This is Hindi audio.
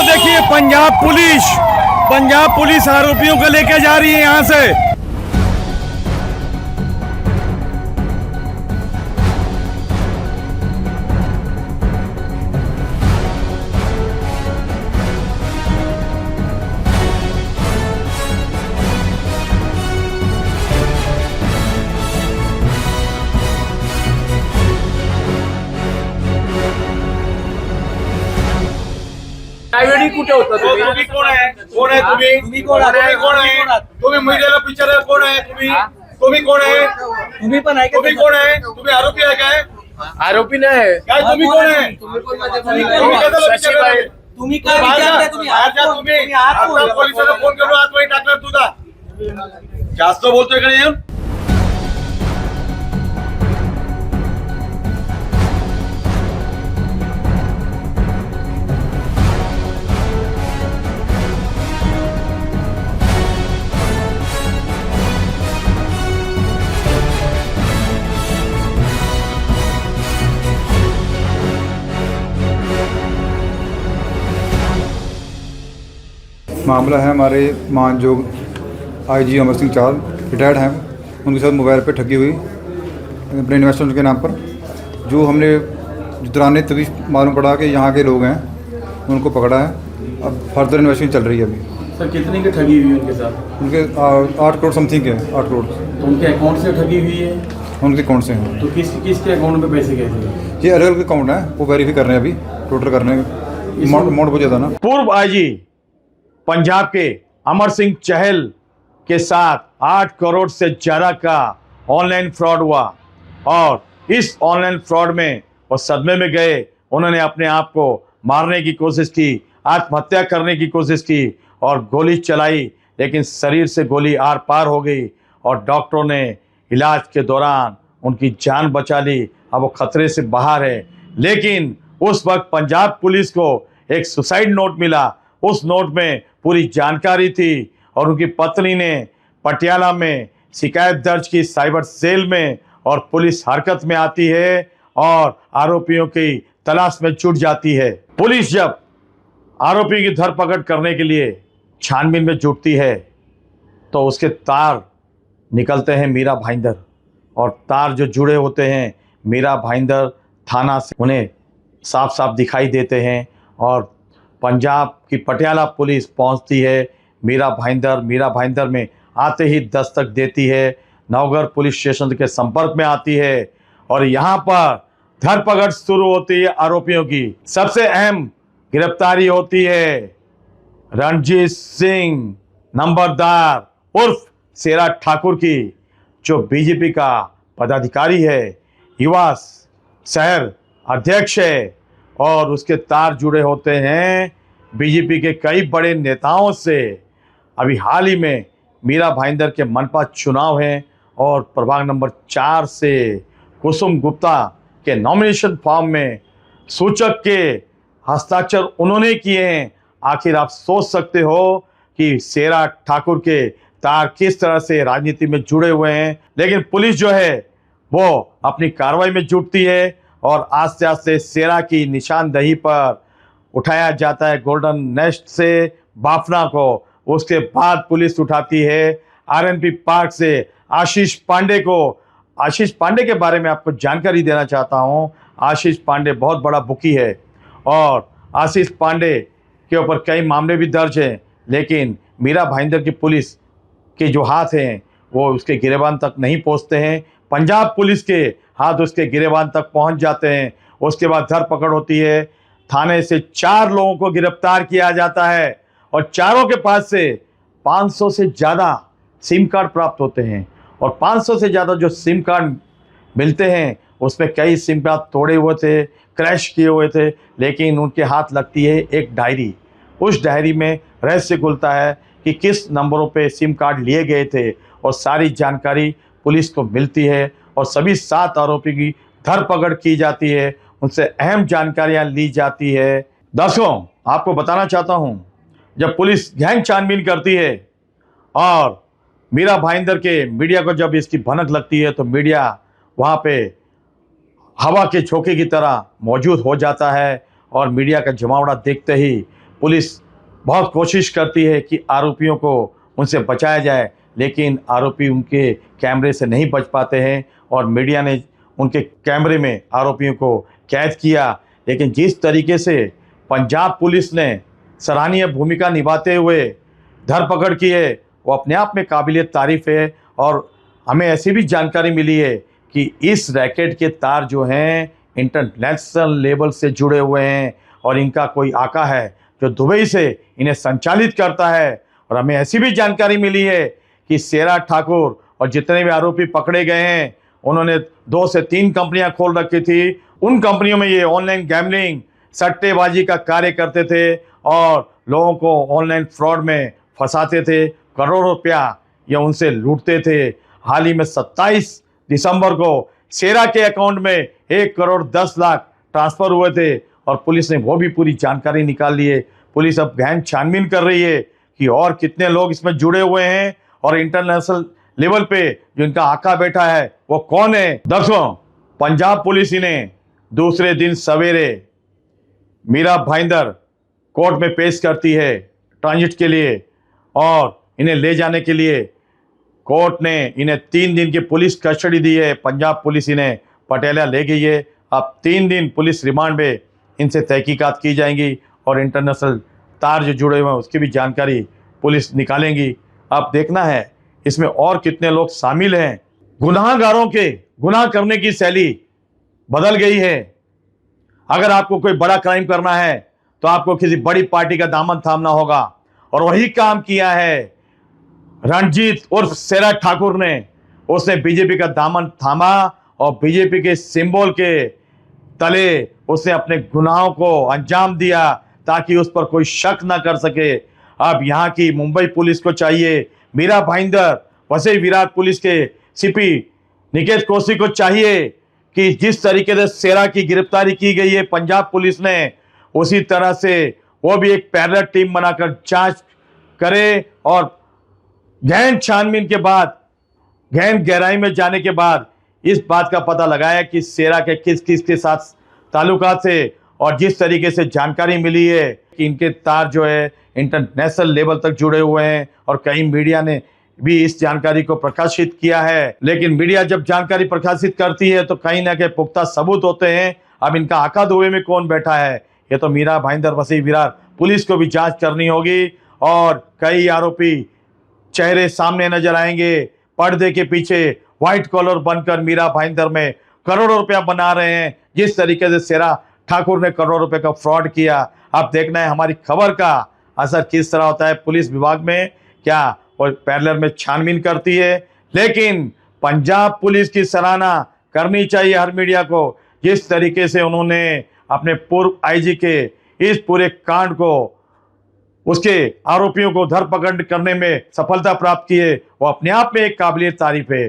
देखिए पंजाब पुलिस आरोपियों को लेकर जा रही है यहाँ से। आयडी कुठे होता तुम्ही? तुम्ही कोण आहे? कोण आहे तुम्ही? तुम्ही कोण आहात? तुम्ही कोण आहे? तुम्ही मीडियाला पिक्चर कोण आहे तुम्ही? तुम्ही कोण आहे? तुम्ही पण आहे का? तुम्ही कोण आहे? तुम्ही आरोपी आहे काय? आरोपी नाही. काय तुम्ही कोण आहे? तुम्ही कोण आहे? तुम्ही कशाला पिक्चर आहे? तुम्ही काय विचारताय? तुम्ही आहात कोण? तुम्ही आहात आता कोण? पोलिसांना फोन करून आतमध्ये टाकणार तुझा. जास्त बोलतोय का येऊन? मामला है हमारे मानजोग आईजी अमर सिंह चाल रिटायर्ड हैं, उनके साथ मोबाइल पर ठगी हुई अपने इन्वेस्टमेंट के नाम पर। जो हमने दौरान तभी मालूम पड़ा कि यहाँ के लोग हैं, उनको पकड़ा है। अब फर्दर इन्वेस्टिगेशन चल रही है अभी। सर कितने की ठगी हुई उनके साथ? उनके 8 करोड़ समथिंग के 8 करोड़ तो उनके अकाउंट से ठगी हुई है? उनके अकाउंट से हैं। तो किसके अकाउंट में पैसे गए थे? ये अलग अलग अकाउंट हैं, वो वेरीफाई कर रहे हैं अभी, टोटल कर रहे हैं। अमाउंट बहुत ज़्यादा ना। पूर्व आईजी पंजाब के अमर सिंह चहल के साथ 8 करोड़ से ज्यादा का ऑनलाइन फ्रॉड हुआ और इस ऑनलाइन फ्रॉड में वो सदमे में गए। उन्होंने अपने आप को मारने की कोशिश की, आत्महत्या करने की कोशिश की और गोली चलाई, लेकिन शरीर से गोली आर पार हो गई और डॉक्टरों ने इलाज के दौरान उनकी जान बचा ली। अब वो खतरे से बाहर है। लेकिन उस वक्त पंजाब पुलिस को एक सुसाइड नोट मिला। उस नोट में पूरी जानकारी थी और उनकी पत्नी ने पटियाला में शिकायत दर्ज की साइबर सेल में और पुलिस हरकत में आती है और आरोपियों की तलाश में जुट जाती है। पुलिस जब आरोपी की धरपकड़ करने के लिए छानबीन में जुटती है तो उसके तार निकलते हैं मीरा भाईंदर, और तार जो जुड़े होते हैं मीरा भाईंदर थाना से उन्हें साफ साफ दिखाई देते हैं और पंजाब की पटियाला पुलिस पहुंचती है। मीरा भाईंदर में आते ही दस्तक देती है, नवगढ़ पुलिस स्टेशन के संपर्क में आती है और यहाँ पर धरपकड़ शुरू होती है आरोपियों की। सबसे अहम गिरफ्तारी होती है रणजीत सिंह नंबरदार उर्फ शेरा ठाकुर की, जो बीजेपी का पदाधिकारी है, युवा शहर अध्यक्ष है और उसके तार जुड़े होते हैं बीजेपी के कई बड़े नेताओं से। अभी हाल ही में मीरा भाईंदर के मनपा चुनाव हैं और प्रभाग नंबर 4 से कुसुम गुप्ता के नॉमिनेशन फॉर्म में सूचक के हस्ताक्षर उन्होंने किए हैं। आखिर आप सोच सकते हो कि शेरा ठाकुर के तार किस तरह से राजनीति में जुड़े हुए हैं। लेकिन पुलिस जो है वो अपनी कार्रवाई में जुटती है और आस्ते आस्ते शेरा की निशानदही पर उठाया जाता है गोल्डन नेस्ट से बाफना को। उसके बाद पुलिस उठाती है आरएनपी पार्क से आशीष पांडे को। आशीष पांडे के बारे में आपको जानकारी देना चाहता हूं। आशीष पांडे बहुत बड़ा बुकी है और आशीष पांडे के ऊपर कई मामले भी दर्ज हैं, लेकिन मीरा भाईंदर की पुलिस के जो हाथ हैं वो उसके गिरेबान तक नहीं पहुंचते हैं। पंजाब पुलिस के हाथ उसके गिरेबान तक पहुंच जाते हैं। उसके बाद धरपकड़ होती है। थाने से 4 लोगों को गिरफ्तार किया जाता है और चारों के पास से 500 से ज़्यादा सिम कार्ड प्राप्त होते हैं और 500 से ज़्यादा जो सिम कार्ड मिलते हैं उसमें कई सिम कार्ड तोड़े हुए थे, क्रैश किए हुए थे, लेकिन उनके हाथ लगती है एक डायरी। उस डायरी में रहस्य खुलता है कि किस नंबरों पे सिम कार्ड लिए गए थे और सारी जानकारी पुलिस को मिलती है और सभी 7 आरोपी की धरपकड़ की जाती है, उनसे अहम जानकारियां ली जाती है। दर्शकों, आपको बताना चाहता हूं, जब पुलिस गहन छानबीन करती है और मीरा भाईंदर के मीडिया को जब इसकी भनक लगती है तो मीडिया वहां पे हवा के झोंके की तरह मौजूद हो जाता है और मीडिया का जमावड़ा देखते ही पुलिस बहुत कोशिश करती है कि आरोपियों को उनसे बचाया जाए, लेकिन आरोपी उनके कैमरे से नहीं बच पाते हैं और मीडिया ने उनके कैमरे में आरोपियों को कैद किया। लेकिन जिस तरीके से पंजाब पुलिस ने सराहनीय भूमिका निभाते हुए धरपकड़ की है, वो अपने आप में काबिलियत तारीफ है। और हमें ऐसी भी जानकारी मिली है कि इस रैकेट के तार जो हैं इंटरनेशनल लेवल से जुड़े हुए हैं और इनका कोई आका है जो दुबई से इन्हें संचालित करता है। और हमें ऐसी भी जानकारी मिली है कि शेरा ठाकुर और जितने भी आरोपी पकड़े गए हैं उन्होंने 2 से 3 कंपनियां खोल रखी थी। उन कंपनियों में ये ऑनलाइन गैम्बलिंग, सट्टेबाजी का कार्य करते थे और लोगों को ऑनलाइन फ्रॉड में फंसाते थे, करोड़ों रुपया या उनसे लूटते थे। हाल ही में 27 दिसंबर को शेरा के अकाउंट में 1 करोड़ 10 लाख ट्रांसफर हुए थे और पुलिस ने वो भी पूरी जानकारी निकाल ली है। पुलिस अब गहन छानबीन कर रही है कि और कितने लोग इसमें जुड़े हुए हैं और इंटरनेशनल लेवल पे जो इनका आका बैठा है वो कौन है। दर्शकों, पंजाब पुलिस इन्हें दूसरे दिन सवेरे मीरा भाईंदर कोर्ट में पेश करती है ट्रांजिट के लिए और इन्हें ले जाने के लिए कोर्ट ने इन्हें 3 दिन की पुलिस कस्टडी दी है। पंजाब पुलिस इन्हें पटियाला ले गई है। अब 3 दिन पुलिस रिमांड में इनसे तहकीकात की जाएंगी और इंटरनेशनल तार जो जुड़े हुए हैं उसकी भी जानकारी पुलिस निकालेंगी। अब देखना है इसमें और कितने लोग शामिल हैं। गुनाहगारों के गुनाह करने की शैली बदल गई है। अगर आपको कोई बड़ा क्राइम करना है तो आपको किसी बड़ी पार्टी का दामन थामना होगा और वही काम किया है रणजीत उर्फ शेरा ठाकुर ने। उसने बीजेपी का दामन थामा और बीजेपी के सिंबल के तले उसने अपने गुनाहों को अंजाम दिया ताकि उस पर कोई शक ना कर सके। अब यहाँ की मुंबई पुलिस को चाहिए, मीरा भाईंदर वसई विराट पुलिस के सीपी निकेत कौशिक को चाहिए कि जिस तरीके से शेरा की गिरफ्तारी की गई है पंजाब पुलिस ने, उसी तरह से वो भी एक पैरेलल टीम बनाकर जांच करे और गहन छानबीन के बाद, गहन गहराई में जाने के बाद इस बात का पता लगाया कि शेरा के किस किस के साथ ताल्लुकात थे। और जिस तरीके से जानकारी मिली है कि इनके तार जो है इंटरनेशनल लेवल तक जुड़े हुए हैं और कई मीडिया ने भी इस जानकारी को प्रकाशित किया है। लेकिन मीडिया जब जानकारी प्रकाशित करती है तो कहीं ना कहीं पुख्ता सबूत होते हैं। अब इनका आका दुबई में कौन बैठा है ये तो मीरा भाईंदर वसई विराट पुलिस को भी जांच करनी होगी। और कई आरोपी चेहरे सामने नजर आएंगे, पर्दे के पीछे व्हाइट कॉलर बनकर मीरा भाईंदर में करोड़ों रुपया बना रहे हैं, जिस तरीके से शेरा ठाकुर ने करोड़ों रुपए का फ्रॉड किया। अब देखना है हमारी खबर का असर किस तरह होता है पुलिस विभाग में, क्या और पैरेलल में छानबीन करती है। लेकिन पंजाब पुलिस की सराहना करनी चाहिए हर मीडिया को, जिस तरीके से उन्होंने अपने पूर्व आईजी के इस पूरे कांड को, उसके आरोपियों को धरपकड़ करने में सफलता प्राप्त की है, वो अपने आप में एक काबिलियत तारीफ है।